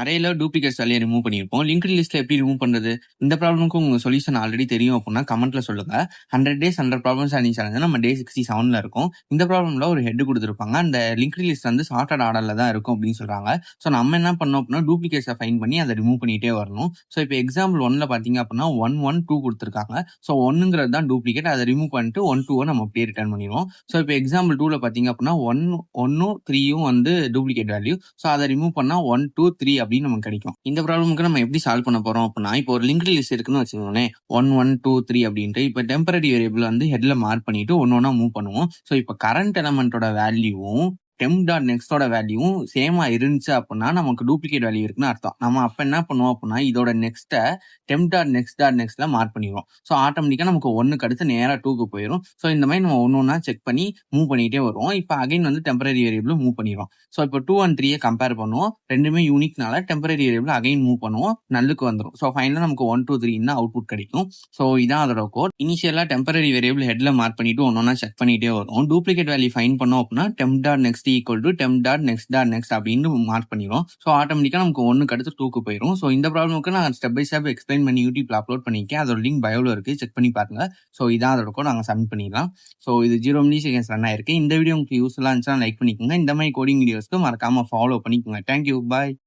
அரேல duplicates வேலையை remove பண்ணியிருப்போம். Linked லிஸ்ட்ல எப்படி ரிமூவ் பண்றது? இந்த ப்ராப்ளமுக்கு உங்க சொல்யூஷன் ஆல்ரெடி தெரியும் அப்படின்னா கமெண்ட்ல சொல்லுங்க. 100 டேஸ் 100 ப்ராப்ளம்ஸ் அண்ட் சேலஞ்ச் நம்ம டே 67ல இருக்கும். இந்த ப்ராப்ளம்ல ஒரு ஹெட் கொடுத்துருப்பாங்க. அந்த லிங்க்டு லிஸ்ட் வந்து சார்ட்டட் ஆர்டர்ல தான் இருக்கும் அப்படின்னு சொல்றாங்க. ஸோ நம்ம என்ன பண்ணோம் அப்படின்னா டூப்ளிகேட்ஸை ஃபைண்ட் பண்ணி அதை ரிமூவ் பண்ணிட்டே வரணும். ஸோ இப்போ எக்ஸாம்பிள் 1ல பாத்தீங்க அப்படின்னா 112 கொடுத்துருக்காங்க. ஸோ 1ங்கிறது தான் டூப்ளிகேட், அதை ரிமூவ் பண்ணிட்டு 12 நம்ம அப்படியே ரிட்டர்ன் பண்ணிடுவோம். ஸோ இப்போ எக்ஸாம்பிள் 2ல பாத்தீங்க அப்படின்னா 1ம் 3யும் வந்து டூப்ளிகேட் வேல்யூ. ஸோ அதை ரிமூவ் பண்ணா 1 2 3 அப்படின்னு நமக்கு கிடைக்கும். இந்த ப்ராப்ளமுக்கு நம்ம எப்படி சால்வ் பண்ண போறோம் அப்படின்னா, இப்போ ஒரு லிங்க்டு லிஸ்ட் இருக்குன்னு வச்சுக்கோங்களேன். 1 1 2 3 அப்படின்ட்டு இப்போ டெம்பரரி வேரியபிள் வந்து ஹெட்ல மார்க் பண்ணிட்டு ஒன்னொன்னா மூவ் பண்ணுவோம். ஸோ இப்போ கரண்ட் எலமெண்டோட வேல்யூவும் டெம்ப் டாட் நெக்ஸ்டோட வேல்யூவும் சேமா இருந்துச்சு அப்படின்னா நமக்கு டூப்ளிகேட் வேல்யூ இருக்குன்னு அர்த்தம். நம்ம அப்ப என்ன பண்ணுவோம் அப்படின்னா இதோட நெக்ஸ்ட்டை டெம்ப் டாட் நெக்ஸ்ட்ல மார்க் பண்ணிடுவோம். ஸோ ஆட்டோமேட்டிக்கா நமக்கு 1க்கு அடுத்து நேரா 2க்கு போயிடும். ஸோ இந்த மாதிரி நம்ம ஒன்னொன்னா செக் பண்ணி மூவ் பண்ணிட்டே வருவோம். இப்போ அகைன் வந்து டெம்பரரி வேரியபிள் மூவ் பண்ணிடுவோம். ஸோ இப்போ 2 and 3 கம்பேர் பண்ணுவோம். ரெண்டுமே யூனிக்னால டெம்பரரி வேரியபிள் அகைன் மூவ் பண்ணுவோம். நல்லுக்கு வந்துடும். ஸோ ஃபைனலாக நமக்கு 1 2 3 அவுட்புட் கிடைக்கும். ஸோ இதான் அதோட கோட். இனிஷியலா டெம்பரரி வேரியபிள் ஹெட்ல மார்க் பண்ணிட்டு ஒன்னொன்னா செக் பண்ணிட்டே வரும். டூப்ளிகேட் வேல்யூ ஃபைண்ட் பண்ணோம் அப்படின்னா temp dot next equal to temp dot next அப்படின்னு மார்க் பண்ணிடும். ஸோ ஆட்டோமேட்டிக்கா நமக்கு 1க்கு அடுத்து 2க்கு போயிடும். ஸோ இந்த ப்ராப்ளமுக்கு நான் ஸ்டெப் பை ஸ்டெப் எக்ஸ்பிளைன் பண்ணி யூடியூப்ல அப்லோட் பண்ணிருக்கேன். அதோட லிங்க் பயோல இருக்கு, செக் பண்ணி பாருங்க. ஸோ இதான் அதோட கோட், நாங்கள் சப்மிட் பண்ணிடலாம். ஸோ இது 0 மில்லிசெகண்ட்ஸ் ரன் ஆயிருக்கு. இந்த வீடியோ உங்களுக்கு யூஸ்ஃபுல்லா இருந்துச்சுன்னா லைக் பண்ணிக்கோங்க. இந்த மாதிரி கோடிங் வீடியோஸ்க்கு மறக்காம ஃபாலோ பண்ணிக்கோங்க. தேங்க்யூ, பாய்.